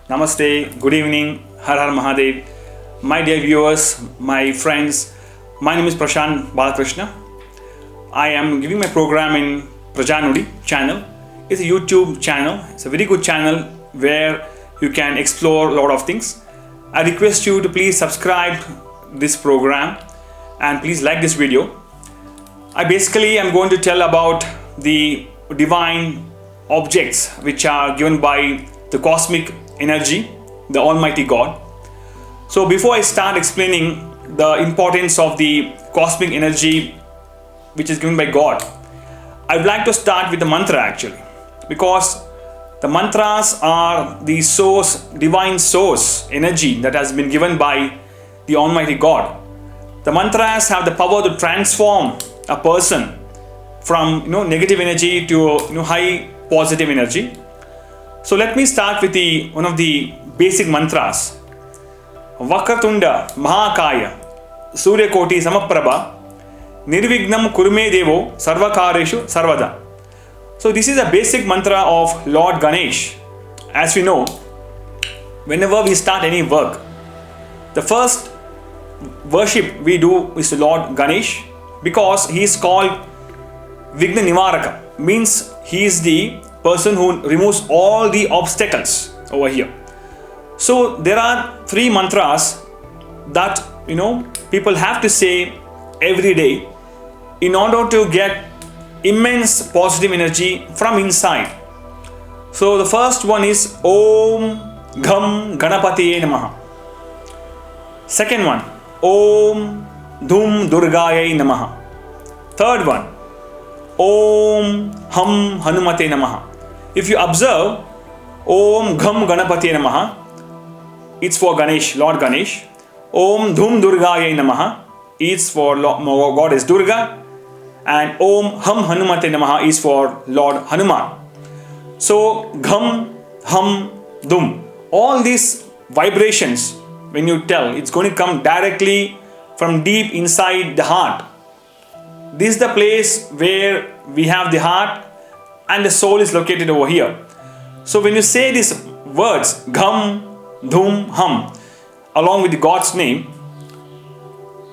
Namaste, good evening, Har Har Mahadev. My dear viewers, my friends, my name is Prashant Balakrishna. I am giving my program in Prajanudi channel. It's a YouTube channel. It's a very good channel where you can explore a lot of things. I request you to please subscribe this program and please like this video. I basically am going to tell about the divine objects which are given by the cosmic energy, the Almighty God. So before I start explaining the importance of the cosmic energy which is given by God, I would like to start with the mantra actually, because the mantras are the source, divine source energy that has been given by the Almighty God. The mantras have the power to transform a person from negative energy to high positive energy. So let me start with one of the basic mantras. Vakratunda Mahakaya Suryakoti Samaprabha Nirvignam Kurme Devo Sarvakareshu Sarvada. So this is a basic mantra of Lord Ganesh. As we know, whenever we start any work, the first worship we do is to Lord Ganesh, because he is called Vigna Nivaraka, means he is the person who removes all the obstacles over here. So there are three mantras that people have to say every day in order to get immense positive energy from inside. So the first one is Om Gham Ganapatiye Namaha. Second one, Om Dhum Durgaye Namaha. Third one, Om Ham Hanumate Namaha. If you observe, Om Gham Ganapatiye Namaha, it's for Ganesh, Lord Ganesh. Om Dhum Durgaye Namaha, it's for Goddess Durga. And Om Ham Hanumate Namaha is for Lord Hanuman. So Gham, Hum, Dhum, all these vibrations, when you tell, it's going to come directly from deep inside the heart. This is the place where we have the heart and the soul is located over here. So when you say these words, Gham, Dhum, Hum, along with God's name,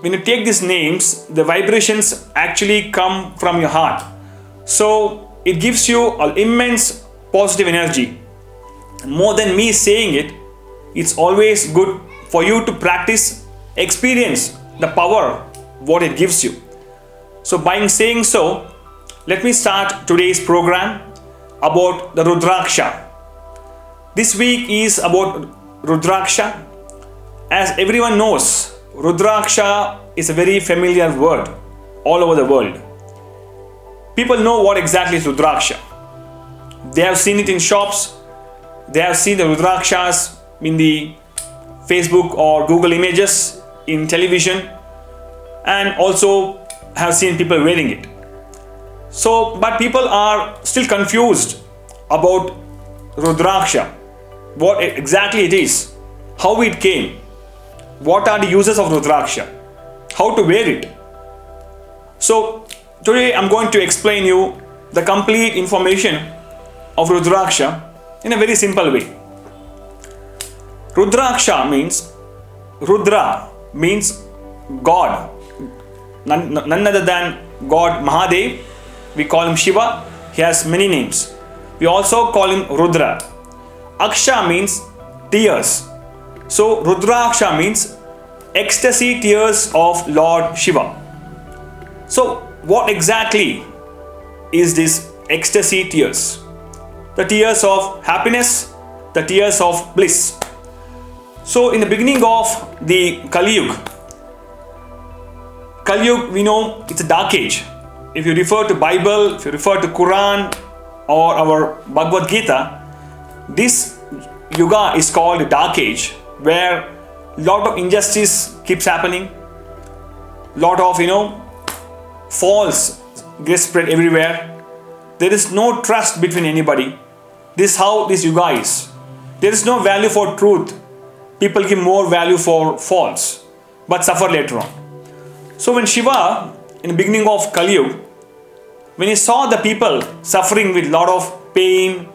when you take these names, the vibrations actually come from your heart. So it gives you an immense positive energy. More than me saying it, it's always good for you to practice, experience the power, what it gives you. So by saying so, let me start today's program about the Rudraksha. This week is about Rudraksha. As everyone knows, Rudraksha is a very familiar word all over the world. People know what exactly is Rudraksha. They have seen it in shops. They have seen the Rudrakshas in the Facebook or Google images, in television, and also have seen people wearing it. So, but people are still confused about Rudraksha, what exactly it is, how it came, what are the uses of Rudraksha, how to wear it. So today I'm going to explain you the complete information of Rudraksha in a very simple way. Rudraksha means, Rudra means God, none other than God Mahadev. We call him Shiva. He has many names. We also call him Rudra. Aksha means tears. So Rudraksha means ecstasy tears of Lord Shiva. So what exactly is this ecstasy tears? The tears of happiness, the tears of bliss. So in the beginning of the Kali Yuga, we know it's a dark age. If you refer to Bible, if you refer to Quran or our Bhagavad Gita, this Yuga is called a dark age, where lot of injustice keeps happening, lot of false gets spread everywhere. There is no trust between anybody. This is how this Yuga is. There is no value for truth. People give more value for false, but suffer later on. So when Shiva, in the beginning of Kali Yuga, when he saw the people suffering with lot of pain,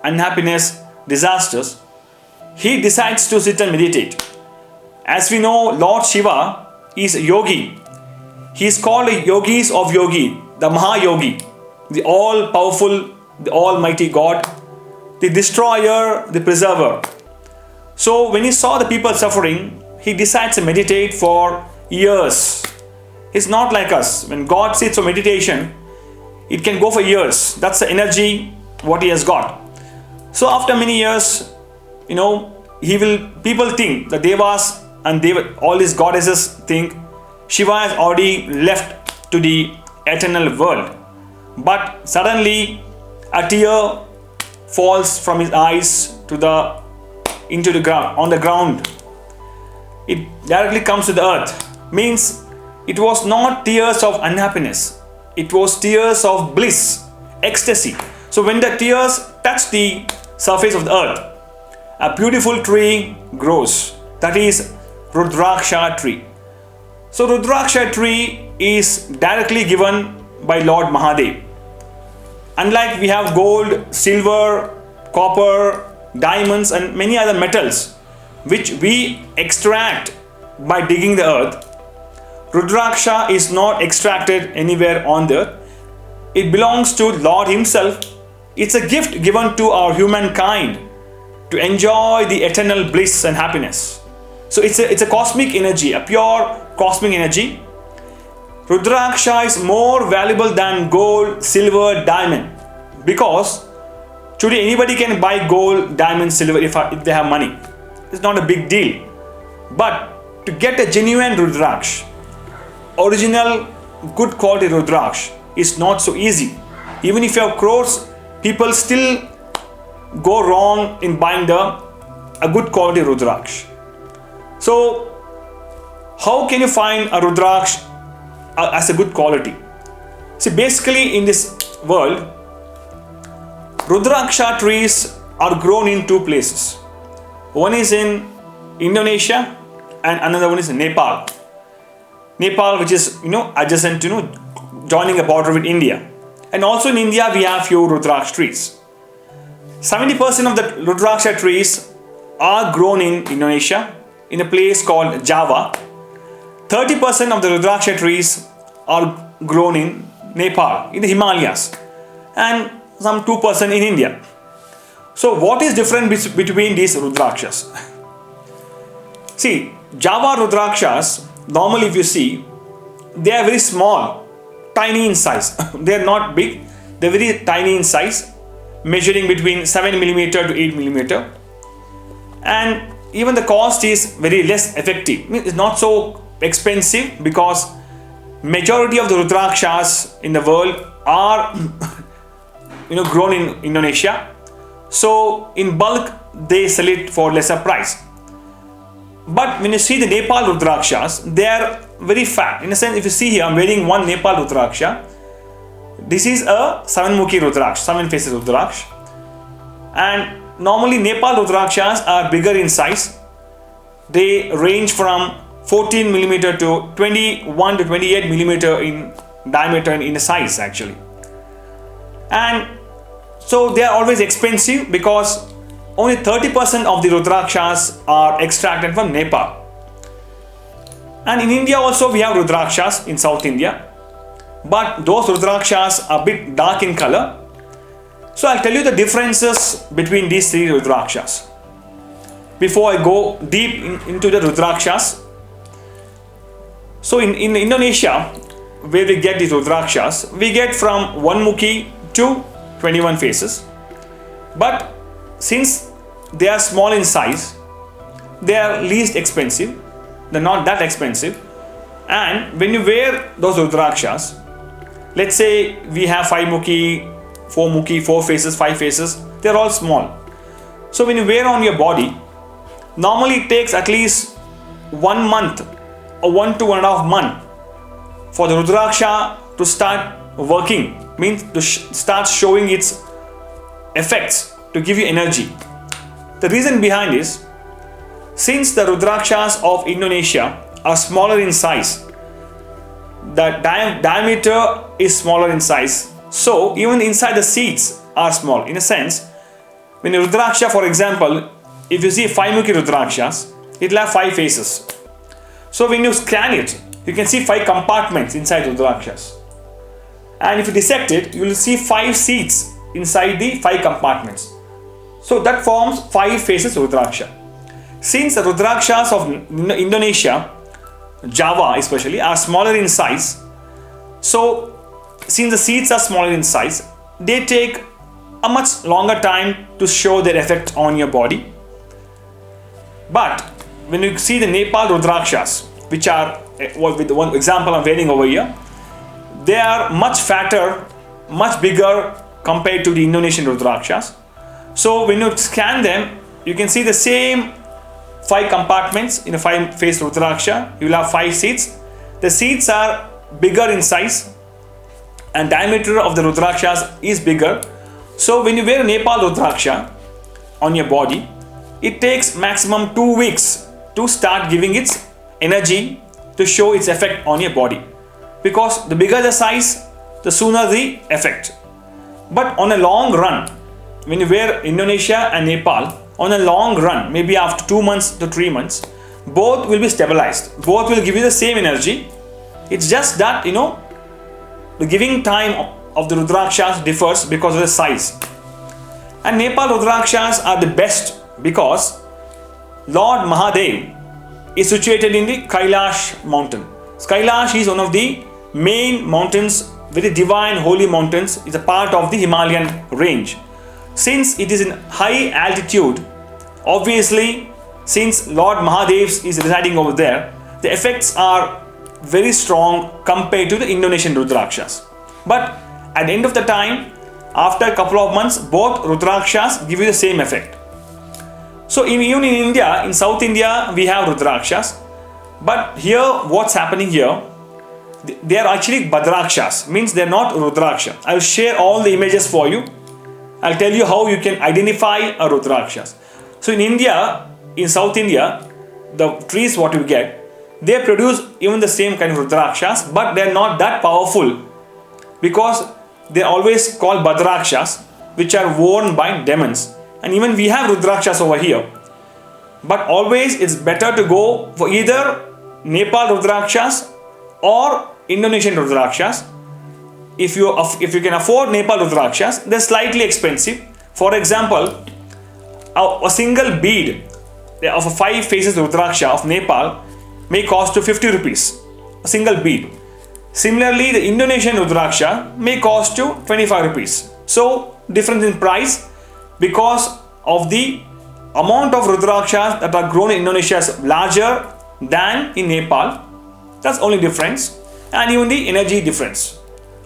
unhappiness, disasters, he decides to sit and meditate. As we know, Lord Shiva is a yogi. He is called the yogis of yogi, the Mahayogi, the all-powerful, the almighty God, the destroyer, the preserver. So when he saw the people suffering, he decides to meditate for years. It's not like us. When God sits for meditation, it can go for years. That's the energy what he has got. So after many years, people think the Devas and all these goddesses think Shiva has already left to the eternal world. But suddenly a tear falls from his eyes into the ground, on the ground. It directly comes to the earth. Means it was not tears of unhappiness. It was tears of bliss, ecstasy. So when the tears touch the surface of the earth, a beautiful tree grows. That is Rudraksha tree. So Rudraksha tree is directly given by Lord Mahadev. Unlike we have gold, silver, copper, diamonds and many other metals which we extract by digging the earth, Rudraksha is not extracted anywhere on the earth. It belongs to Lord himself. It's a gift given to our humankind to enjoy the eternal bliss and happiness. So it's a cosmic energy, a pure cosmic energy. Rudraksha is more valuable than gold, silver, diamond, because today anybody can buy gold, diamond, silver if they have money. It's not a big deal. But to get a genuine Rudraksha, original good quality Rudraksha, is not so easy. Even if you have crores, people still go wrong in buying a good quality Rudraksha. So how can you find a Rudraksha as a good quality? See, basically in this world, Rudraksha trees are grown in two places. One is in Indonesia and another one is in Nepal. Nepal, which is adjacent to joining a border with India. And also in India we have few Rudraksha trees. 70% of the Rudraksha trees are grown in Indonesia, in a place called Java. 30% of the Rudraksha trees are grown in Nepal, in the Himalayas, and some 2% in India. So what is different between these Rudrakshas? See, Java Rudrakshas, normally if you see, they are very small, tiny in size. They are not big, they are very tiny in size, measuring between 7 millimeter to 8 millimeter. And even the cost is very less effective. It's not so expensive because majority of the Rudrakshas in the world are grown in Indonesia. So in bulk they sell it for lesser price. But when you see the Nepal Rudrakshas, they are very fat. In a sense, if you see here, I'm wearing one Nepal Rudraksha. This is a 7-mukhi Rudraksha, 7 faces Rudraksha. And normally Nepal Rudrakshas are bigger in size. They range from 14 millimeter to 21 to 28 millimeter in diameter and in size actually. And so they are always expensive because only 30% of the Rudrakshas are extracted from Nepal. And in India also we have Rudrakshas in South India, but those Rudrakshas are a bit dark in color. So I'll tell you the differences between these three Rudrakshas before I go deep into the Rudrakshas. So in Indonesia, where we get these Rudrakshas, we get from 1 mukhi to 21 faces. But since they are small in size, they are least expensive. They're not that expensive. And when you wear those Rudrakshas, let's say we have 5 mukhi, 4 mukhi, 4 faces, 5 faces, they're all small. So when you wear on your body, normally it takes at least 1 month or 1 to 1.5 months for the Rudraksha to start working, means to start showing its effects, to give you energy. The reason behind is, since the Rudrakshas of Indonesia are smaller in size, the diameter is smaller in size, so even inside the seeds are small. In a sense, when a Rudraksha, for example, if you see 5-mukhi Rudrakshas, it will have 5 faces. So when you scan it, you can see 5 compartments inside Rudrakshas. And if you dissect it, you will see 5 seats inside the 5 compartments. So that forms 5 faces Rudraksha. Since the Rudrakshas of Indonesia, Java especially, are smaller in size, so since the seeds are smaller in size, they take a much longer time to show their effect on your body. But when you see the Nepal Rudrakshas, which are, with the one example I'm wearing over here, they are much fatter, much bigger compared to the Indonesian Rudrakshas. So when you scan them, you can see the same 5 compartments in a 5-face Rudraksha. You will have 5 seats. The seats are bigger in size and diameter of the Rudrakshas is bigger. So when you wear a Nepal Rudraksha on your body, it takes maximum 2 weeks to start giving its energy to show its effect on your body. Because the bigger the size, the sooner the effect. But on a long run, when you wear Indonesia and Nepal, on a long run, maybe after 2 months to 3 months, both will be stabilized. Both will give you the same energy. It's just that, the giving time of the Rudrakshas differs because of the size. And Nepal Rudrakshas are the best because Lord Mahadev is situated in the Kailash mountain. Kailash is one of the main mountains, very divine holy mountains. It's a part of the Himalayan range. Since it is in high altitude, obviously, since Lord Mahadev is residing over there, the effects are very strong compared to the Indonesian Rudrakshas. But at the end of the time, after a couple of months, both Rudrakshas give you the same effect. So even in India, in South India, we have Rudrakshas. But here, what's happening here, they are actually Badrakshas, means they are not Rudraksha. I will share all the images for you. I'll tell you how you can identify a Rudrakshas. So in India, in South India, the trees what you get, they produce even the same kind of Rudrakshas, but they are not that powerful because they are always called Badrakshas, which are worn by demons. And even we have Rudrakshas over here. But always it's better to go for either Nepal Rudrakshas or Indonesian Rudrakshas. If you can afford Nepal Rudrakshas, they're slightly expensive. For example, a single bead of a 5 faces Rudraksha of Nepal may cost you 50 rupees. A single bead. Similarly, the Indonesian Rudraksha may cost you 25 rupees. So, difference in price because of the amount of Rudrakshas that are grown in Indonesia is larger than in Nepal. That's only difference. And even the energy difference.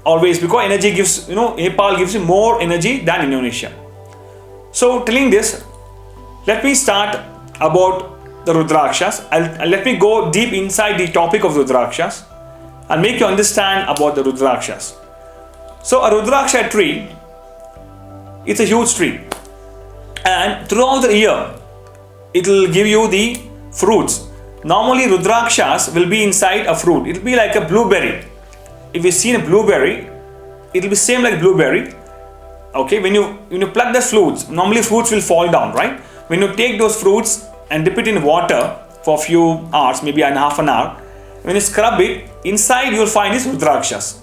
Always, because energy gives, Nepal gives you more energy than Indonesia. So telling this, let me start about the Rudrakshas. Let me go deep inside the topic of Rudrakshas and make you understand about the Rudrakshas. So a Rudraksha tree, it's a huge tree, and throughout the year, it will give you the fruits. Normally Rudrakshas will be inside a fruit. It will be like a blueberry. If you see a blueberry, it will be same like blueberry. Okay, when you pluck the fruits, normally fruits will fall down, right? When you take those fruits and dip it in water for a few hours, maybe half an hour, when you scrub it, inside you will find these Rudrakshas.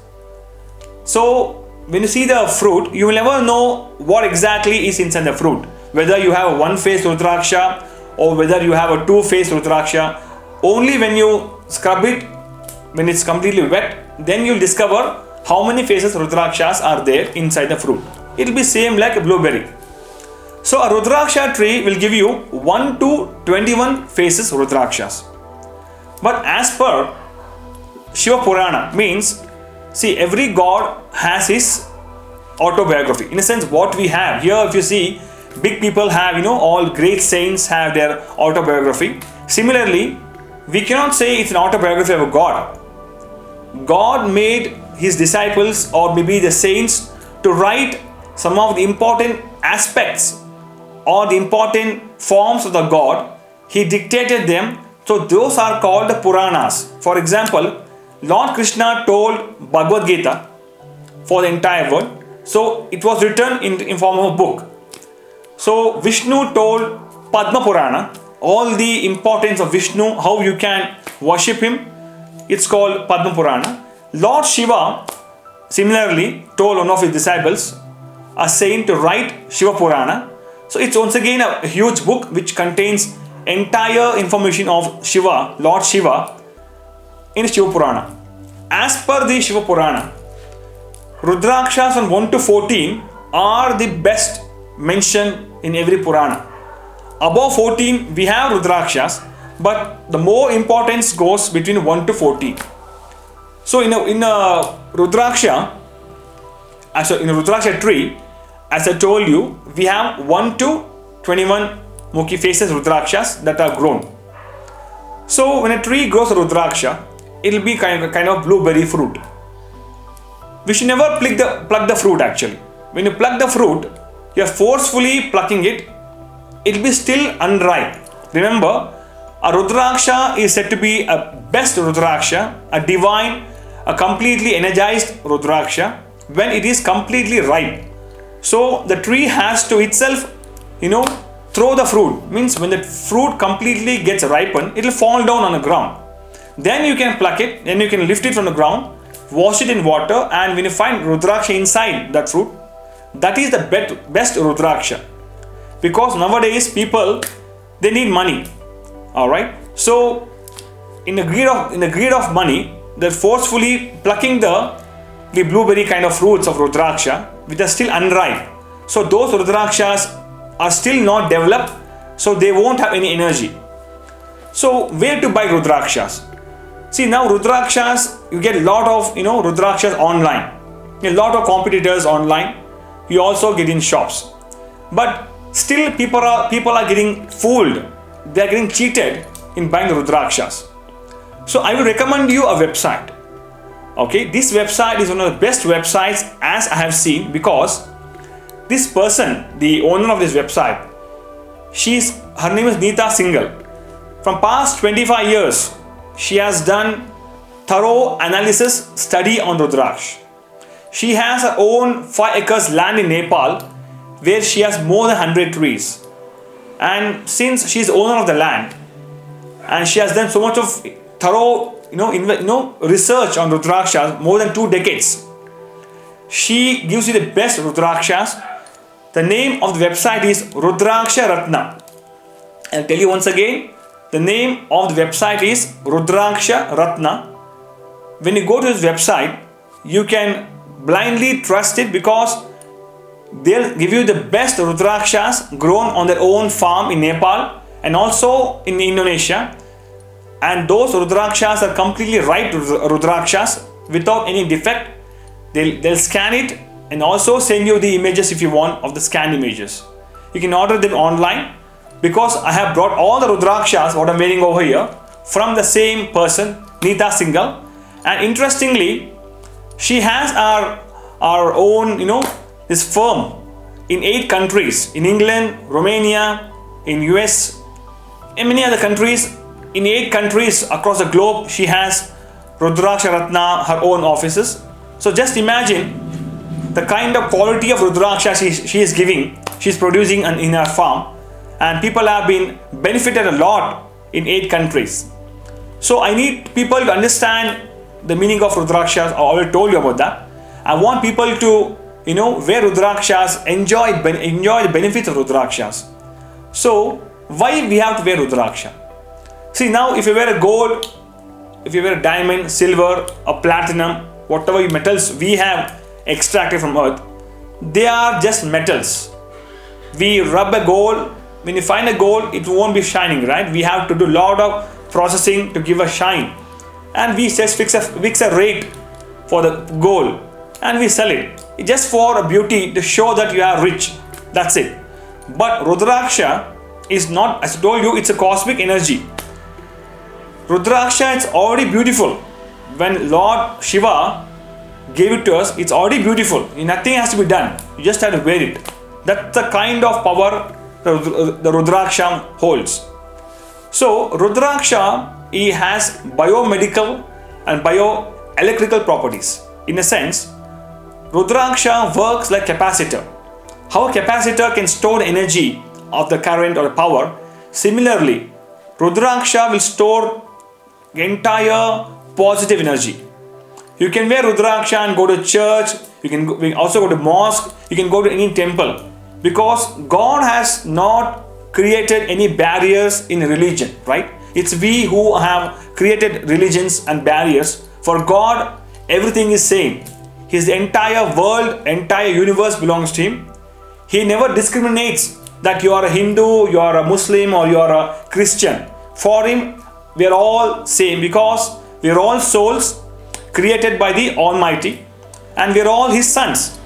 So when you see the fruit, you will never know what exactly is inside the fruit. Whether you have a 1-face Rudraksha or whether you have a 2-face Rudraksha. Only when you scrub it, when it's completely wet, then you'll discover how many faces Rudrakshas are there inside the fruit. It will be same like a blueberry. So a Rudraksha tree will give you 1 to 21 faces Rudrakshas. But as per Shiva Purana, means, see, every god has his autobiography. In a sense, what we have here, if you see, big people have, all great saints have their autobiography. Similarly, we cannot say it's an autobiography of a god. God made his disciples or maybe the saints to write some of the important aspects or the important forms of the God. He dictated them. So those are called the Puranas. For example, Lord Krishna told Bhagavad Gita for the entire world. So it was written in form of a book. So Vishnu told Padma Purana, all the importance of Vishnu, how you can worship him. It's called Padma Purana. Lord Shiva similarly told one of his disciples, a saint, to write Shiva Purana. So it's once again a huge book which contains entire information of Shiva, Lord Shiva, in Shiva Purana. As per the Shiva Purana, Rudrakshas from 1 to 14 are the best mentioned in every Purana. Above 14 we have Rudrakshas, but the more importance goes between 1 to 14. So in a Rudraksha, in a Rudraksha tree, as I told you, we have 1 to 21 Mukhi faces Rudrakshas that are grown. So when a tree grows a Rudraksha, it will be kind of blueberry fruit. We should never pluck the fruit actually. When you pluck the fruit, you are forcefully plucking it, it will be still unripe. Remember, a Rudraksha is said to be a best Rudraksha, a divine, a completely energized Rudraksha when it is completely ripe. So the tree has to itself, throw the fruit. Means when the fruit completely gets ripened, it will fall down on the ground. Then you can pluck it, then you can lift it from the ground, wash it in water, and when you find Rudraksha inside that fruit, that is the best Rudraksha. Because nowadays people, they need money. Alright. So in the greed of money, they're forcefully plucking the blueberry kind of fruits of Rudraksha which are still unripe. So those Rudrakshas are still not developed, so they won't have any energy. So where to buy Rudrakshas? See, now Rudrakshas, you get a lot of Rudrakshas online. A lot of competitors online. You also get in shops. But still people are getting fooled. They are getting cheated in buying the Rudrakshas. So I will recommend you a website. Okay, this website is one of the best websites as I have seen, because this person, the owner of this website, her name is Neeta Singhal. From past 25 years, she has done thorough analysis study on Rudraksha. She has her own 5 acres land in Nepal where she has more than 100 trees. And since she is owner of the land and she has done so much of thorough research on Rudrakshas, more than 2 decades, she gives you the best Rudrakshas. The name of the website is Rudraksha Ratna. I'll tell you once again, the name of the website is Rudraksha Ratna. When you go to this website, you can blindly trust it because they'll give you the best Rudrakshas grown on their own farm in Nepal and also in Indonesia. And those Rudrakshas are completely ripe Rudrakshas without any defect. They'll scan it and also send you the images if you want of the scanned images. You can order them online because I have brought all the Rudrakshas what I'm wearing over here from the same person, Neeta Singhal. And interestingly, she has our own, this firm in 8 countries, in England, Romania, in US, and many other countries. In 8 countries across the globe, she has Rudraksha Ratna, her own offices. So just imagine the kind of quality of Rudraksha she is giving, she's producing in her farm, and people have been benefited a lot in 8 countries. So I need people to understand the meaning of Rudrakshas. I already told you about that. I want people to, wear Rudrakshas, enjoy the benefits of Rudrakshas. So why we have to wear Rudraksha? See, now if you wear a gold, if you wear a diamond, silver, or platinum, whatever metals we have extracted from earth, they are just metals. We rub a gold, when you find a gold, it won't be shining, right? We have to do a lot of processing to give a shine. And we just fix a rate for the gold and we sell it. It's just for a beauty to show that you are rich. That's it. But Rudraksha is not, as I told you, it's a cosmic energy. Rudraksha, it's already beautiful. When Lord Shiva gave it to us, it's already beautiful. Nothing has to be done. You just have to wear it. That's the kind of power the Rudraksha holds. So Rudraksha, he has biomedical and bioelectrical properties. In a sense, Rudraksha works like capacitor. How a capacitor can store energy of the current or the power. Similarly, Rudraksha will store the entire positive energy. You can wear Rudraksha and go to church. You can also go to mosque. You can go to any temple, because God has not created any barriers in religion, right? It's we who have created religions and barriers. For God, everything is same. His entire world, entire universe belongs to Him. He never discriminates that you are a Hindu, you are a Muslim, or you are a Christian. For Him, we are all same, because we are all souls created by the Almighty, and we are all His sons.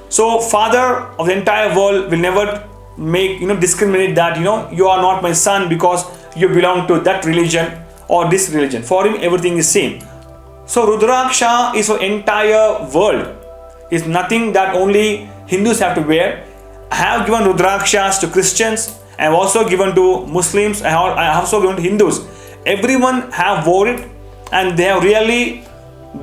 So Father of the entire world will never make discriminate that you are not my son because you belong to that religion or this religion. For Him, everything is same. So Rudraksha is for entire world. It's nothing that only Hindus have to wear. I have given Rudrakshas to Christians. I have also given to Muslims. I have also given to Hindus. Everyone have wore it, and they have really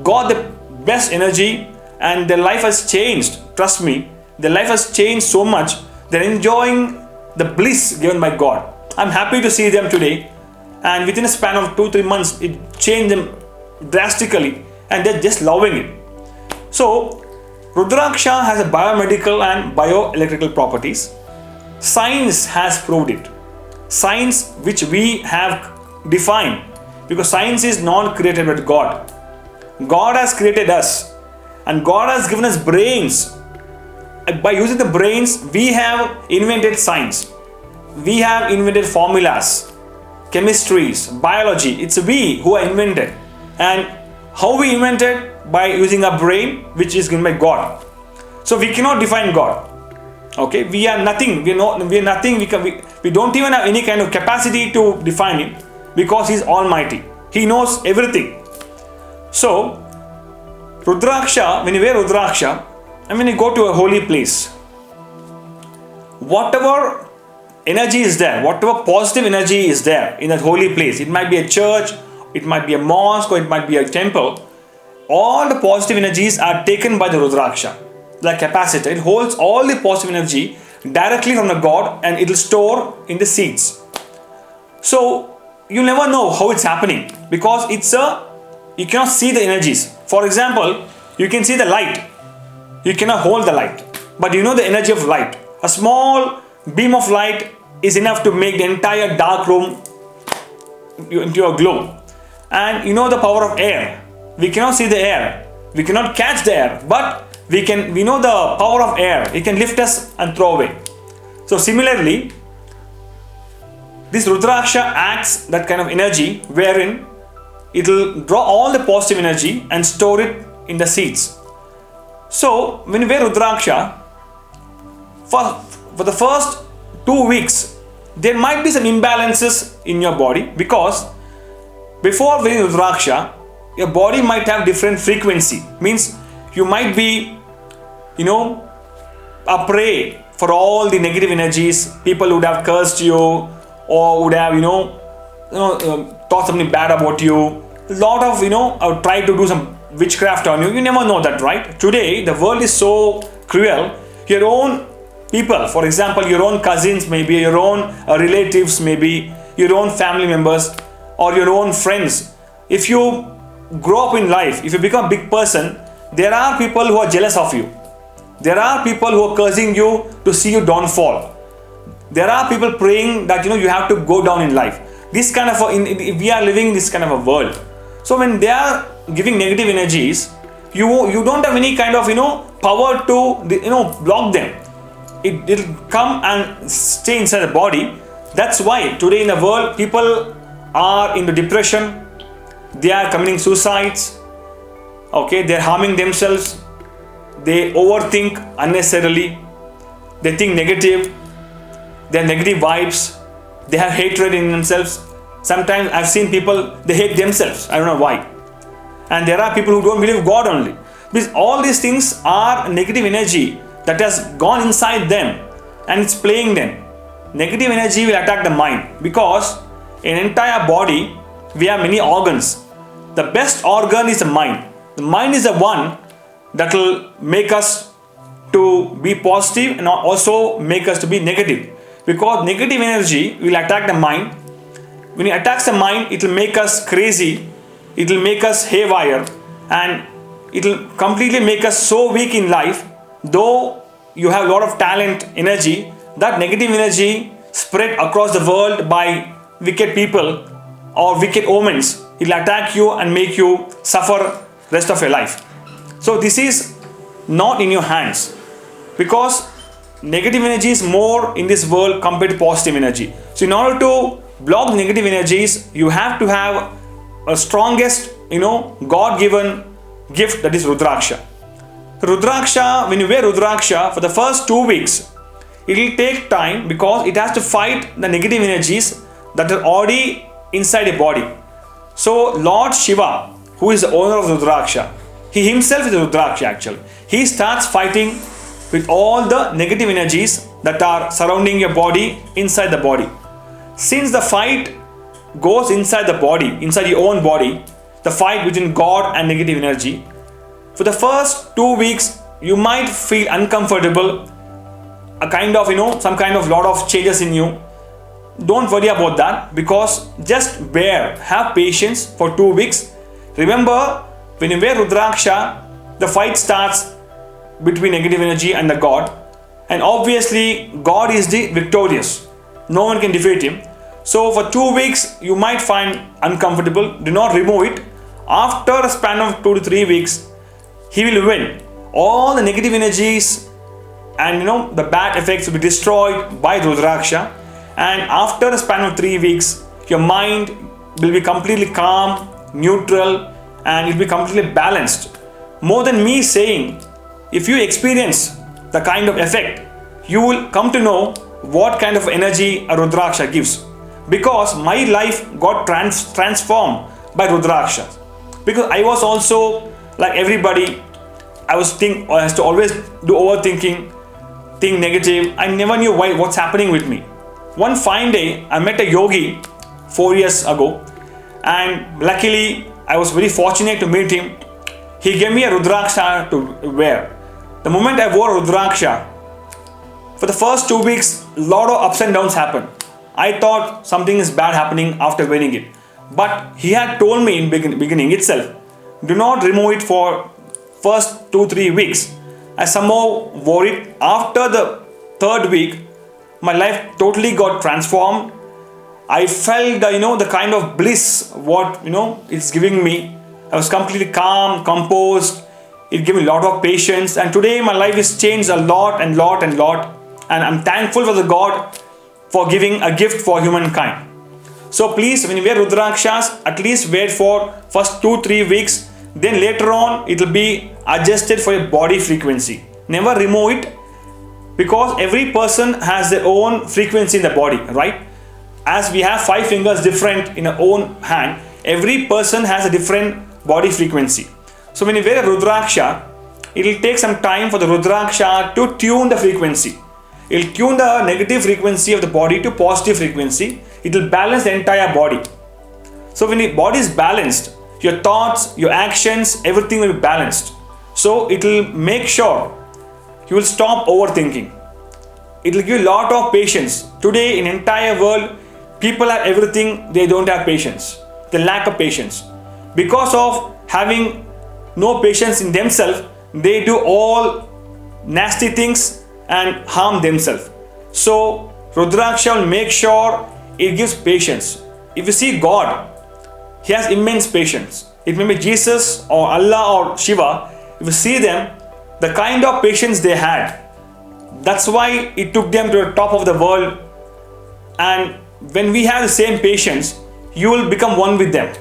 got the best energy, and their life has changed. Trust me, their life has changed so much. They're enjoying the bliss given by God. I'm happy to see them today, and within a span of 2-3 months, it changed them drastically, and they're just loving it. So Rudraksha has a biomedical and bioelectrical properties. Science has proved it. Science which we have defined, because science is not created by God. God has created us, and God has given us brains. By using the brains, we have invented science. We have invented formulas, chemistries, biology. It's we who are invented. And how we invented? By using a brain which is given by God. So we cannot define God. Okay, we are nothing. We are nothing. We don't even have any kind of capacity to define Him, because He is Almighty. He knows everything. So Rudraksha, when you wear Rudraksha, and when you go to a holy place, whatever energy is there, whatever positive energy is there in that holy place, it might be a church, it might be a mosque, or it might be a temple. All the positive energies are taken by the Rudraksha. The capacitor, it holds all the positive energy directly from the God, and it will store in the seeds. So you never know how it's happening, because you cannot see the energies. For example, you can see the light. You cannot hold the light, but you know the energy of light. A small beam of light is enough to make the entire dark room into a glow. And you know the power of air. We cannot see the air. We cannot catch the air, but we know the power of air. It can lift us and throw away. So similarly, this Rudraksha acts that kind of energy, wherein it will draw all the positive energy and store it in the seeds. So when you wear Rudraksha, for the first 2 weeks, there might be some imbalances in your body, because before wearing Rudraksha, your body might have different frequency. Means you might be, a prey for all the negative energies. People would have cursed you, or would have, thought something bad about you. A lot of, try to do some witchcraft on you. You never know that, right? Today, the world is so cruel. Your own people, for example, your own cousins, maybe your own relatives, maybe your own family members, or your own friends. If you grow up in life, if you become a big person, there are people who are jealous of you. There are people who are cursing you to see you downfall. There are people praying that you have to go down in life. This kind of we are living in this kind of a world. So when they are giving negative energies, you don't have any kind of power to block them. It'll come and stay inside the body. That's why today in the world, people are into depression. They are committing suicides. Okay, they're harming themselves. They overthink unnecessarily. They think negative. They have negative vibes. They have hatred in themselves. Sometimes I've seen people, they hate themselves. I don't know why. And there are people who don't believe God only. Because all these things are negative energy that has gone inside them, and it's playing them. Negative energy will attack the mind, because in entire body we have many organs. The best organ is the mind. The mind is the one that will make us to be positive and also make us to be negative. because negative energy will attack the mind. When it attacks the mind, it will make us crazy, it will make us haywire, and it will completely make us so weak in life. Though you have a lot of talent, energy, that negative energy spread across the world by wicked people or wicked omens. It will attack you and make you suffer rest of your life. So this is not in your hands, because negative energy is more in this world compared to positive energy. So in order to block negative energies, you have to have a strongest, God-given gift, that is Rudraksha. Rudraksha, when you wear Rudraksha for the first 2 weeks, it will take time because it has to fight the negative energies that are already inside a body. So Lord Shiva, who is the owner of Rudraksha, he himself is Rudraksha actually. He starts fighting with all the negative energies that are surrounding your body, inside the body. Since the fight goes inside the body, inside your own body, the fight between God and negative energy, for the first 2 weeks, you might feel uncomfortable, a kind of, some kind of lot of changes in you. Don't worry about that, because just bear, have patience for 2 weeks. Remember, when you wear Rudraksha, the fight starts between negative energy and the God. And obviously, God is the victorious. No one can defeat him. So for 2 weeks, you might find uncomfortable. Do not remove it. After a span of 2 to 3 weeks, he will win. All the negative energies and the bad effects will be destroyed by Rudraksha. And after a span of 3 weeks, your mind will be completely calm, neutral, and it will be completely balanced. More than me saying, if you experience the kind of effect, you will come to know what kind of energy a Rudraksha gives. Because my life got transformed by Rudraksha. Because I was also like everybody, I was to always do overthinking, think negative. I never knew what's happening with me. One fine day, I met a yogi 4 years ago, and luckily I was very fortunate to meet him. He gave me a Rudraksha to wear. The moment I wore Rudraksha, for the first 2 weeks, a lot of ups and downs happened. I thought something is bad happening after wearing it. But he had told me in beginning itself, do not remove it for first 2-3 weeks. I somehow wore it. After the 3rd week, my life totally got transformed. I felt the kind of bliss what it's giving me. I was completely calm, composed. It gave me a lot of patience, and today my life is changed a lot. And I'm thankful for the God for giving a gift for humankind. So please, when you wear Rudrakshas, at least wear for first 2-3 weeks. Then later on, it will be adjusted for your body frequency. Never remove it, because every person has their own frequency in the body, right? As we have 5 fingers different in our own hand, every person has a different body frequency. So when you wear a Rudraksha, it will take some time for the Rudraksha to tune the frequency. It will tune the negative frequency of the body to positive frequency. It will balance the entire body. So when the body is balanced, your thoughts, your actions, everything will be balanced. So it will make sure you will stop overthinking. It will give you a lot of patience. Today in entire world, people have everything, they don't have patience. They lack of patience. Because of having no patience in themselves, they do all nasty things and harm themselves. So Rudraksha will make sure it gives patience. If you see God, he has immense patience. It may be Jesus or Allah or Shiva. If you see them, the kind of patience they had, that's why it took them to the top of the world. And when we have the same patience, you will become one with them.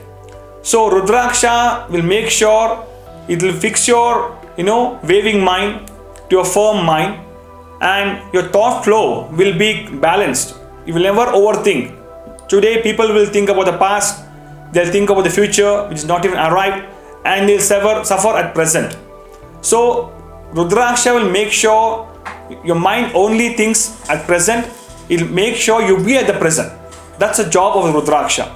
So Rudraksha will make sure it will fix your waving mind to a firm mind, and your thought flow will be balanced. You will never overthink. Today people will think about the past, they'll think about the future which is not even arrived, and they'll suffer at present. So Rudraksha will make sure your mind only thinks at present. It will make sure you be at the present. That's the job of Rudraksha.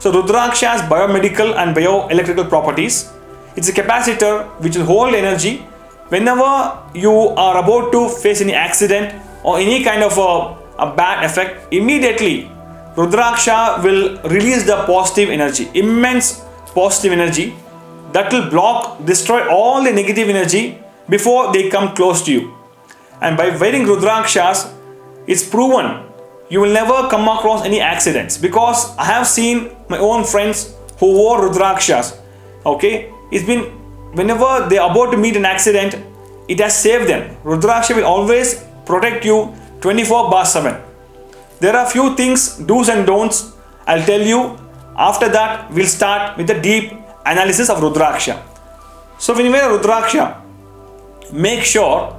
So Rudraksha has biomedical and bioelectrical properties. It's a capacitor which will hold energy. Whenever you are about to face any accident or any kind of a bad effect, immediately Rudraksha will release the positive energy, immense positive energy that will block, destroy all the negative energy before they come close to you. And by wearing Rudrakshas, it's proven you will never come across any accidents, because I have seen my own friends who wore Rudrakshas. Okay, it's been, whenever they are about to meet an accident, it has saved them. Rudraksha will always protect you 24/7. There are few things, do's and don'ts, I'll tell you. After that, we'll start with the deep analysis of Rudraksha. So when you wear a Rudraksha, make sure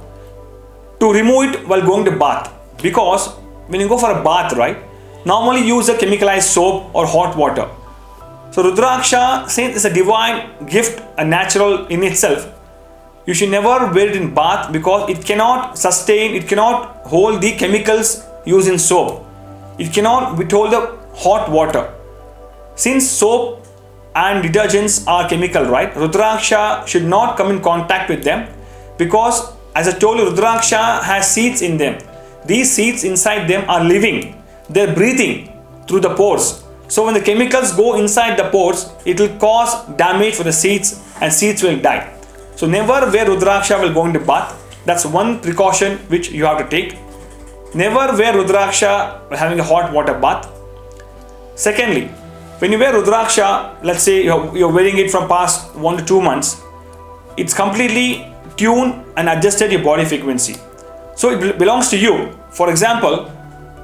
to remove it while going to bath, because when you go for a bath, right, normally use a chemicalized soap or hot water. So Rudraksha, since it's a divine gift, a natural in itself, you should never wear it in bath, because it cannot sustain, it cannot hold the chemicals used in soap. It cannot withhold the hot water. Since soap and detergents are chemical, right, Rudraksha should not come in contact with them, because as I told you, Rudraksha has seeds in them. These seeds inside them are living. They're breathing through the pores. So when the chemicals go inside the pores, it will cause damage for the seeds and seeds will die. So never wear Rudraksha while going to bath. That's one precaution which you have to take. Never wear Rudraksha while having a hot water bath. Secondly, when you wear Rudraksha, let's say you're wearing it from past 1 to 2 months, it's completely tuned and adjusted your body frequency. So it belongs to you. For example,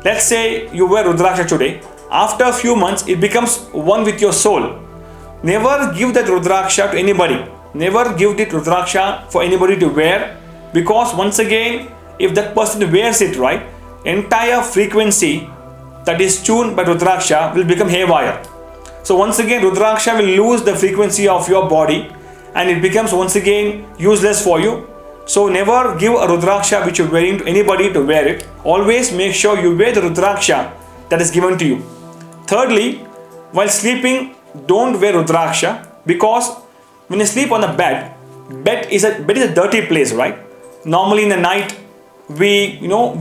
let's say you wear Rudraksha today. After a few months, it becomes one with your soul. Never give that Rudraksha to anybody. Never give it Rudraksha for anybody to wear, because once again, if that person wears it, right, entire frequency that is tuned by Rudraksha will become haywire. So once again, Rudraksha will lose the frequency of your body and it becomes once again useless for you. So never give a Rudraksha which you're wearing to anybody to wear it. Always make sure you wear the Rudraksha that is given to you. Thirdly, while sleeping, don't wear Rudraksha, because when you sleep on the bed is a dirty place, right? Normally in the night, we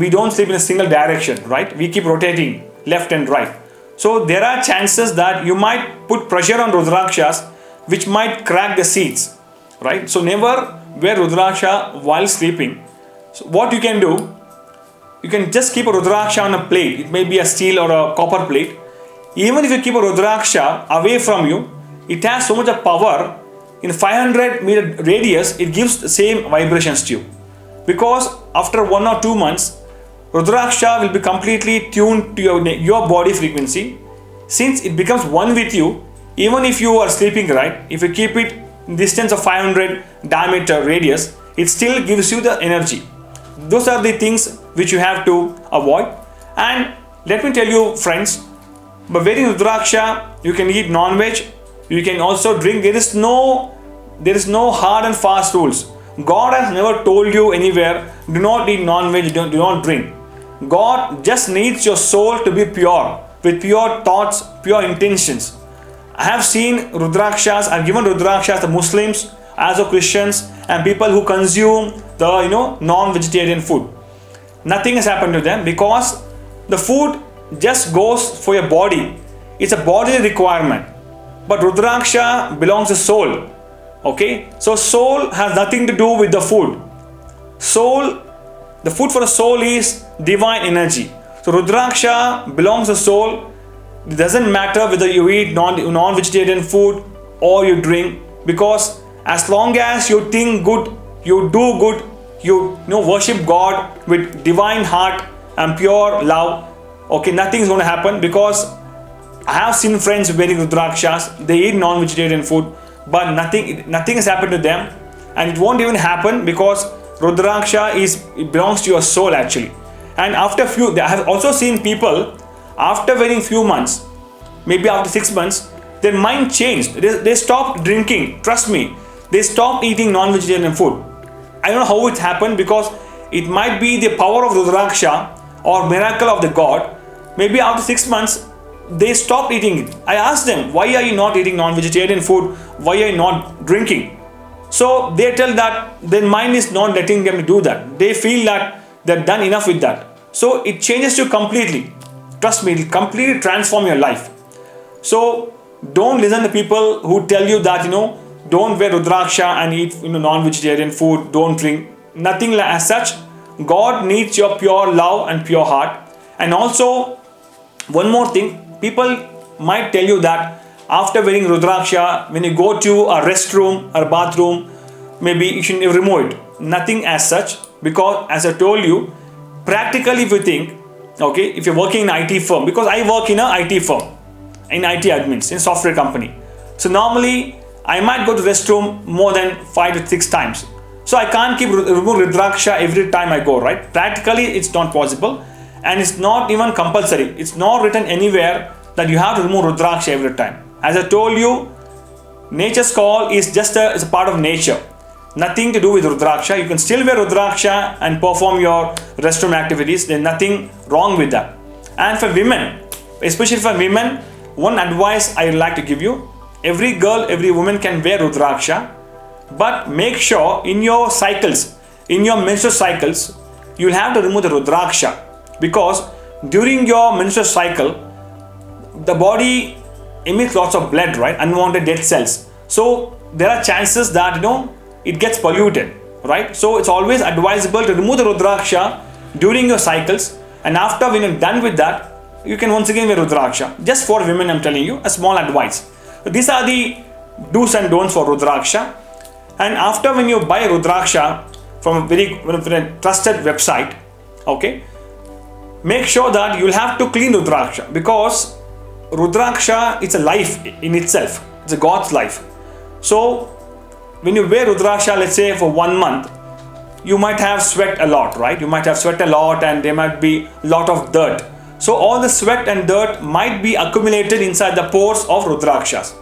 don't sleep in a single direction, right? We keep rotating left and right. So there are chances that you might put pressure on Rudrakshas which might crack the seeds, right? So never wear Rudraksha while sleeping. So what you can do, you can just keep a Rudraksha on a plate. It may be a steel or a copper plate. Even if you keep a Rudraksha away from you, it has so much of power. In 500-meter radius, it gives the same vibrations to you. Because after 1 or 2 months, Rudraksha will be completely tuned to your body frequency. Since it becomes one with you, even if you are sleeping, right, if you keep it in distance of 500 diameter radius, it still gives you the energy. Those are the things which you have to avoid. And let me tell you, friends, by wearing Rudraksha, you can eat non-veg, you can also drink. There is no hard and fast rules. God has never told you anywhere, do not eat non-veg, do not drink. God just needs your soul to be pure, with pure thoughts, pure intentions. I have seen Rudrakshas, I've given Rudrakshas to Muslims, as well Christians, and people who consume the non-vegetarian food. Nothing has happened to them, because the food just goes for your body. It's a bodily requirement. But Rudraksha belongs to soul. Okay, so soul has nothing to do with the food. Soul, the food for the soul is divine energy. So Rudraksha belongs to soul. It doesn't matter whether you eat non-vegetarian food or you drink, because as long as you think good, you do good, you worship God with divine heart and pure love, okay, nothing is going to happen. Because I have seen friends wearing Rudrakshas, they eat non-vegetarian food, but nothing has happened to them, and it won't even happen, because Rudraksha it belongs to your soul actually. And after I have also seen people, after wearing few months, maybe after 6 months, their mind changed. They stopped drinking. Trust me, they stopped eating non-vegetarian food. I don't know how it happened, because it might be the power of Rudraksha or miracle of the God. Maybe after 6 months, they stopped eating it. I asked them, why are you not eating non-vegetarian food? Why are you not drinking? So they tell that their mind is not letting them do that. They feel that they're done enough with that. So it changes you completely. Trust me, it will completely transform your life. So don't listen to people who tell you that, don't wear Rudraksha and eat, non-vegetarian food, don't drink. Nothing as such. God needs your pure love and pure heart. And also, one more thing, people might tell you that after wearing Rudraksha, when you go to a restroom or bathroom, maybe you should remove it. Nothing as such, because as I told you, practically if you think, okay, if you're working in an IT firm, because I work in an IT firm, in IT admins, in software company. So normally, I might go to the restroom more than 5 to 6 times. So I can't keep remove Rudraksha every time I go, right? Practically, it's not possible. And it's not even compulsory. It's not written anywhere that you have to remove Rudraksha every time. As I told you, nature's call is just a part of nature. Nothing to do with Rudraksha. You can still wear Rudraksha and perform your restroom activities. There's nothing wrong with that. And for women, especially for women, one advice I would like to give you. Every girl, every woman can wear Rudraksha. But make sure in your cycles, in your menstrual cycles, you'll have to remove the Rudraksha. Because during your menstrual cycle, the body emits lots of blood, right? Unwanted dead cells. So there are chances that, it gets polluted, right? So it's always advisable to remove the Rudraksha during your cycles. And after when you're done with that, you can once again wear Rudraksha. Just for women, I'm telling you, a small advice. So these are the do's and don'ts for Rudraksha. And after when you buy Rudraksha from a very trusted website, okay, make sure that you'll have to clean Rudraksha, because Rudraksha is a life in itself. It's a God's life. So when you wear Rudraksha, let's say for 1 month, you might have sweat a lot, right? You might have sweat a lot and there might be a lot of dirt. So all the sweat and dirt might be accumulated inside the pores of Rudrakshas.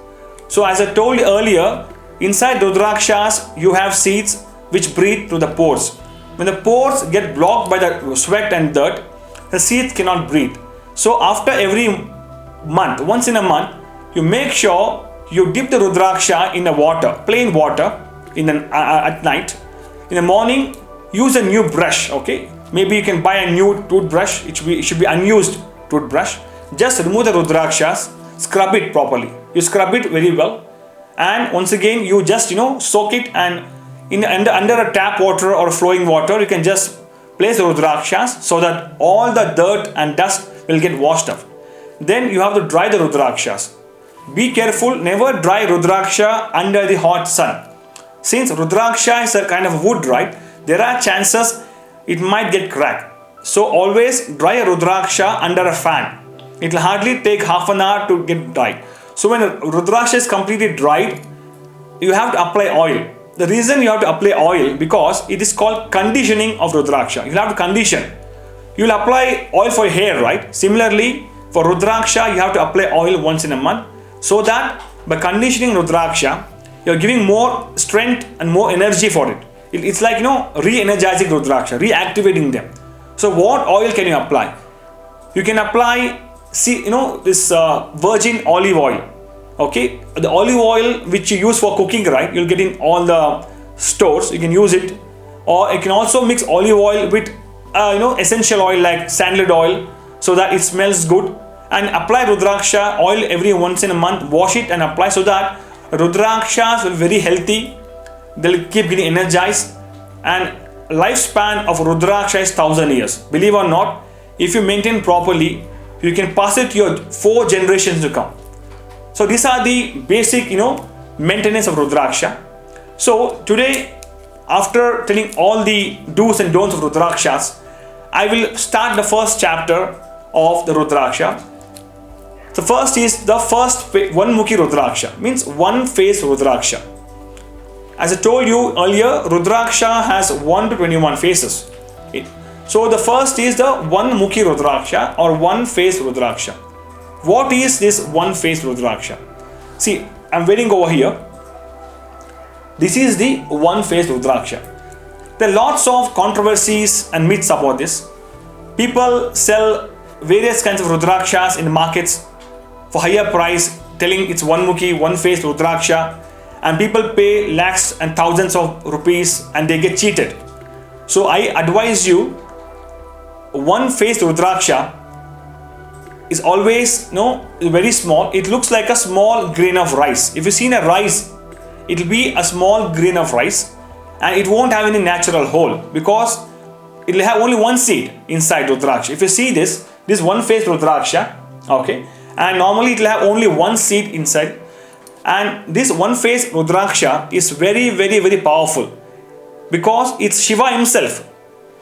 So as I told you earlier, inside Rudrakshas, you have seeds which breathe through the pores. When the pores get blocked by the sweat and dirt, the seeds cannot breathe. So after every month, once in a month, you make sure you dip the Rudraksha in the water, plain water, at night. In the morning, use a new brush, okay? Maybe you can buy a new toothbrush. It should be unused toothbrush. Just remove the Rudrakshas, scrub it properly. You scrub it very well. And once again, you just, soak it, and under a tap water or flowing water, you can just place the Rudrakshas so that all the dirt and dust will get washed off. Then you have to dry the Rudrakshas. Be careful, never dry Rudraksha under the hot sun. Since Rudraksha is a kind of wood, right? There are chances it might get cracked. So always dry a Rudraksha under a fan. It will hardly take half an hour to get dried. So when Rudraksha is completely dried, you have to apply oil. The reason you have to apply oil, because it is called conditioning of Rudraksha. You have to condition. You will apply oil for your hair, right? Similarly, for Rudraksha, you have to apply oil once in a month, so that by conditioning Rudraksha, you are giving more strength and more energy for it. It's like, re-energizing Rudraksha, reactivating them. So what oil can you apply? You can apply, this virgin olive oil. Okay, the olive oil which you use for cooking, right? You'll get in all the stores. You can use it, or you can also mix olive oil with, essential oil like sandalwood oil, so that it smells good. And apply Rudraksha oil every once in a month. Wash it and apply, so that Rudrakshas will be very healthy. They'll keep getting energized. And lifespan of Rudraksha is 1,000 years. Believe or not, if you maintain properly, you can pass it to your 4 generations to come. So these are the basic, maintenance of Rudraksha. So today, after telling all the do's and don'ts of Rudrakshas, I will start the first chapter of the Rudraksha. The first is the first one-mukhi Rudraksha, means one-face Rudraksha. As I told you earlier, Rudraksha has 1 to 21 faces. So the first is the one-mukhi Rudraksha or one-face Rudraksha. What is this one-face Rudraksha? See, I'm waiting over here. This is the one-face Rudraksha. There are lots of controversies and myths about this. People sell various kinds of Rudrakshas in the markets for higher price, telling it's one-mukhi, one-face Rudraksha, and people pay lakhs and thousands of rupees and they get cheated. So I advise you, one-faced Rudraksha is always very small. It looks like a small grain of rice. If you see a rice, it will be a small grain of rice, and it won't have any natural hole because it will have only one seed inside Rudraksha. If you see this one-faced Rudraksha, okay, and normally it will have only one seed inside, and this one-faced Rudraksha is very, very, very powerful because it's Shiva himself.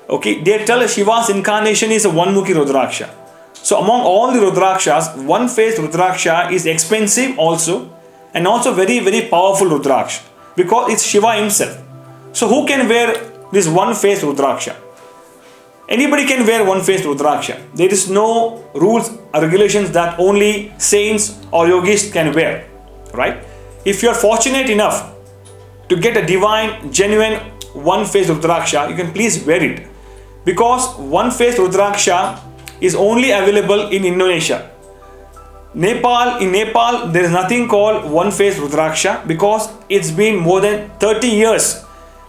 Okay, they tell Shiva's incarnation is a one-mukhi Rudraksha. So among all the Rudrakshas, one-faced Rudraksha is expensive also, and also very, very powerful Rudraksha because it's Shiva himself. So who can wear this one-faced Rudraksha? Anybody can wear one-faced Rudraksha. There is no rules or regulations that only saints or yogis can wear, right? If you are fortunate enough to get a divine, genuine one-faced Rudraksha, you can please wear it, because one-faced Rudraksha is only available in Indonesia. In Nepal, there is nothing called one-faced Rudraksha because it's been more than 30 years.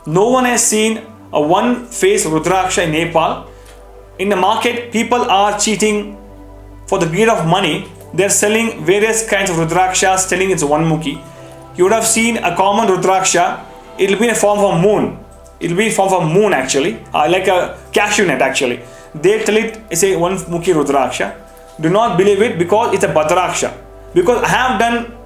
No one has seen a one-faced Rudraksha in Nepal. In the market, people are cheating for the greed of money. They're selling various kinds of Rudrakshas, telling it's one-mukhi. You would have seen a common Rudraksha. It will be in a form of a moon. It will be in form of a moon actually, like a cashew nut actually. They tell it's a one-mukhi Rudraksha. Do not believe it because it's a Badraksha. Because I have done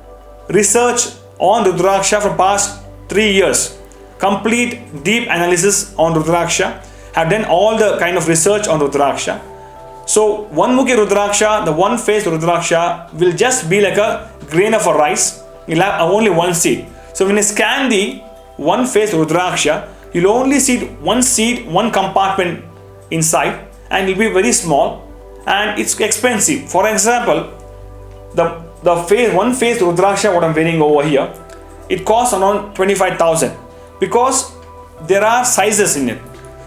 research on Rudraksha for past 3 years. Complete deep analysis on Rudraksha. Have done all the kind of research on Rudraksha. So one-mukhi Rudraksha, the one-faced Rudraksha, will just be like a grain of a rice. You'll have only one seed. So when you scan the one-faced Rudraksha, you'll only see one seed, one compartment inside, and it will be very small and it's expensive. For example, the one-faced Rudraksha what I'm wearing over here, it costs around 25,000 because there are sizes in it: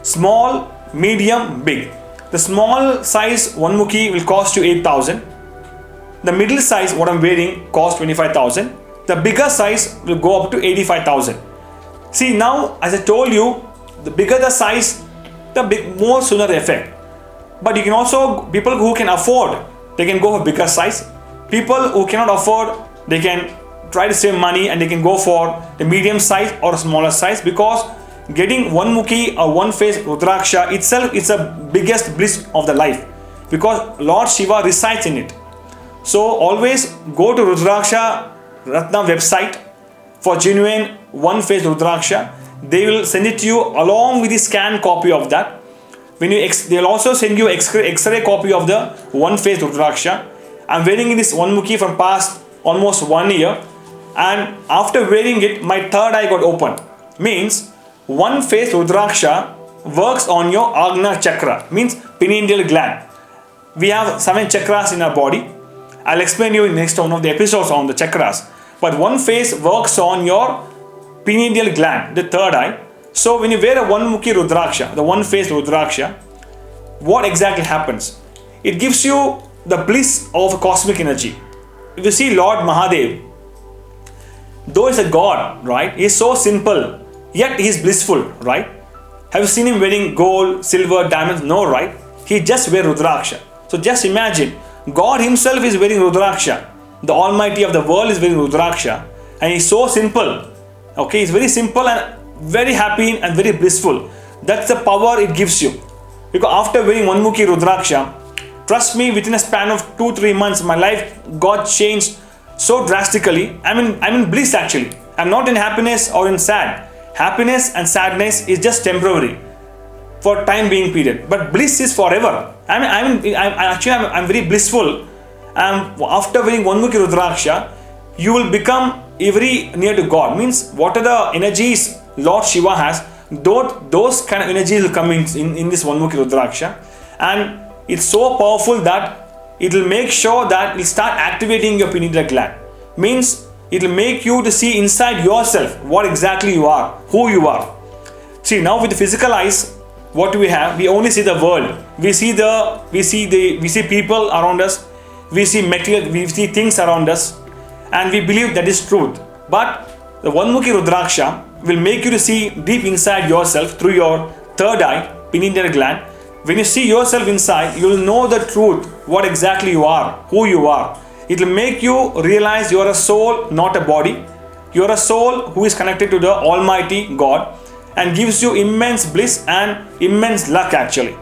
small, medium, big. The small size one-mukhi will cost you 8,000. The middle size what I'm wearing costs 25,000. The bigger size will go up to 85,000. See, now as I told you, the bigger the size, the more sooner the effect. But you can also, people who can afford, they can go for bigger size. People who cannot afford, they can try to save money and they can go for the medium size or a smaller size, because getting one-mukhi or one-faced Rudraksha itself is the biggest bliss of the life, because Lord Shiva resides in it. So always go to Rudraksha Ratna website for genuine one-faced Rudraksha. They will send it to you along with the scanned copy of that. When you they'll also send you X-ray copy of the one-faced Rudraksha. I'm wearing this one-mukhi from past almost 1 year, and after wearing it, my third eye got open. Means one-faced Rudraksha works on your Agna chakra, means pineal gland. We have 7 chakras in our body. I'll explain you in next one of the episodes on the chakras. But one face works on your pineal gland, the third eye. So when you wear a one-mukhi Rudraksha, the one-faced Rudraksha, what exactly happens? It gives you the bliss of cosmic energy. If you see Lord Mahadev, though he's a god, right? He's so simple, yet he's blissful, right? Have you seen him wearing gold, silver, diamonds? No, right? He just wears Rudraksha. So just imagine, God himself is wearing Rudraksha. The Almighty of the world is wearing Rudraksha, and he's so simple. Okay, he's very simple and very happy and very blissful. That's the power it gives you. Because after wearing one-mukhi Rudraksha, trust me, within a span of 2-3 months, my life got changed so drastically. I'm in bliss actually. I'm not in happiness or in sad. Happiness and sadness is just temporary for time being period, but bliss is forever. I'm very blissful. After wearing one-mukhi Rudraksha, you will become very near to God. Means what are the energies Lord Shiva has, those kind of energies will come in this one-mukhi Rudraksha, and it's so powerful that it will make sure that it will start activating your pineal gland. Means it will make you to see inside yourself what exactly you are, who you are. See, now with the physical eyes, what do we have? We only see the world. We see people around us. We see material. We see things around us, and we believe that is truth. But the one-mukhi Rudraksha will make you to see deep inside yourself through your third eye, pineal gland, when you see yourself inside, you will know the truth, what exactly you are, who you are. It will make you realize you are a soul, not a body. You are a soul who is connected to the Almighty God and gives you immense bliss and immense luck actually.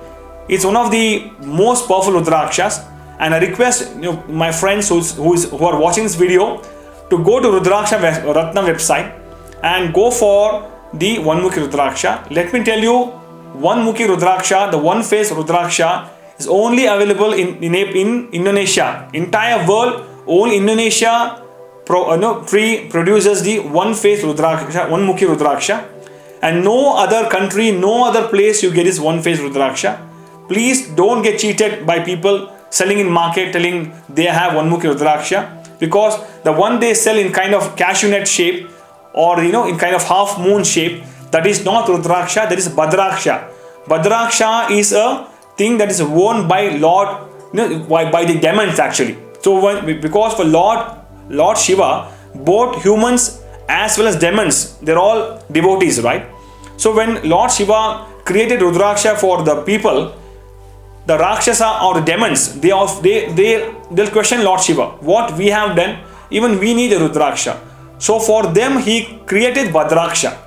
It's one of the most powerful Rudrakshas, and I request my friends who are watching this video to go to Rudraksha Ratna website and go for the One-Mukhi Rudraksha. Let me tell you, One-Mukhi Rudraksha, the one-face Rudraksha, is only available in Indonesia. Entire world, only Indonesia produces the one-face Rudraksha, One-Mukhi Rudraksha, and no other country, no other place you get this one-face Rudraksha. Please don't get cheated by people selling in market telling they have One-Mukhi Rudraksha, because the one they sell in kind of cashew nut shape or in kind of half moon shape, that is not Rudraksha, that is Bhadraksha. Bhadraksha is a thing that is worn by by the demons actually. So because for Lord Shiva, both humans as well as demons, they're all devotees, right? So when Lord Shiva created Rudraksha for the people, the Rakshasa or the demons, they'll question Lord Shiva. What we have done, even we need a Rudraksha. So for them, he created Bhadraksha.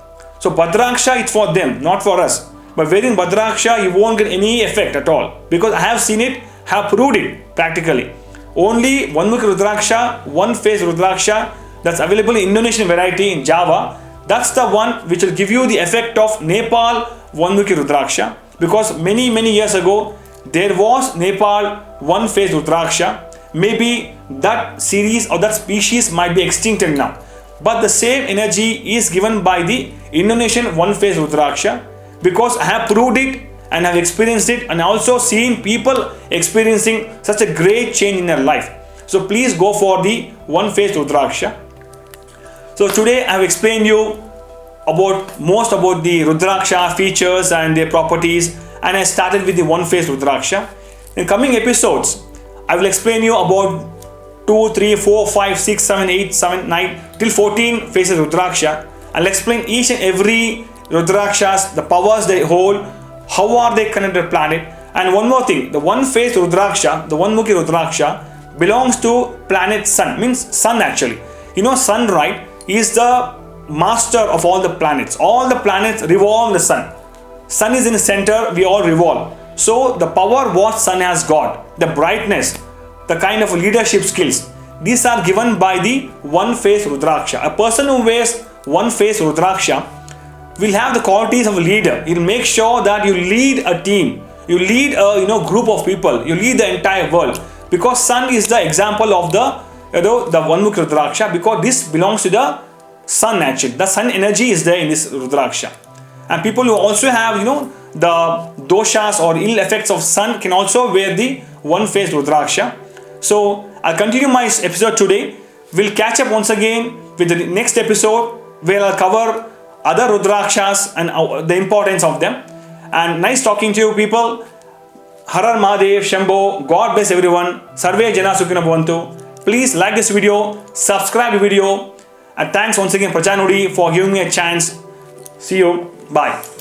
So Bhadraksha is for them, not for us. But wearing Bhadraksha, you won't get any effect at all. Because I have seen it, have proved it practically. Only One-Mukhi Rudraksha, one-face Rudraksha, that's available in Indonesian variety in Java. That's the one which will give you the effect of Nepal One-Mukhi Rudraksha. Because many years ago, there was Nepal one-face Rudraksha. Maybe that series or that species might be extincted now. But the same energy is given by the Indonesian one-face Rudraksha, because I have proved it and have experienced it, and also seen people experiencing such a great change in their life. So please go for the one-face Rudraksha. So today I have explained you most about the Rudraksha features and their properties, and I started with the one-face Rudraksha. In coming episodes, I will explain you about 2, 3, 4, 5, 6, 7, 8, 7, 9 till 14 faces Rudraksha. I'll explain each and every Rudrakshas, the powers they hold, how are they connected to the planet. And one more thing, the one-face Rudraksha, the One-Mukhi Rudraksha, belongs to planet Sun, means Sun actually. Sun, right, is the master of all the planets. All the planets revolve the Sun. Sun is in the center, we all revolve. So the power what Sun has got, the brightness, the kind of leadership skills, these are given by the one-face Rudraksha. A person who wears one-face Rudraksha will have the qualities of a leader. He'll make sure that you lead a team, you lead a group of people, you lead the entire world. Because Sun is the example of the One-Mukhi Rudraksha, because this belongs to the Sun actually. The Sun energy is there in this Rudraksha. And people who also have the doshas or ill effects of Sun can also wear the one-face Rudraksha. So I'll continue my episode today. We'll catch up once again with the next episode, where I'll cover other Rudrakshas and the importance of them. And nice talking to you people. Har Har Mahadev, Shambho, God bless everyone. Sarve Jana Sukhino Bhavantu. Please like this video, subscribe the video, and thanks once again Prajanudi for giving me a chance. See you. Bye.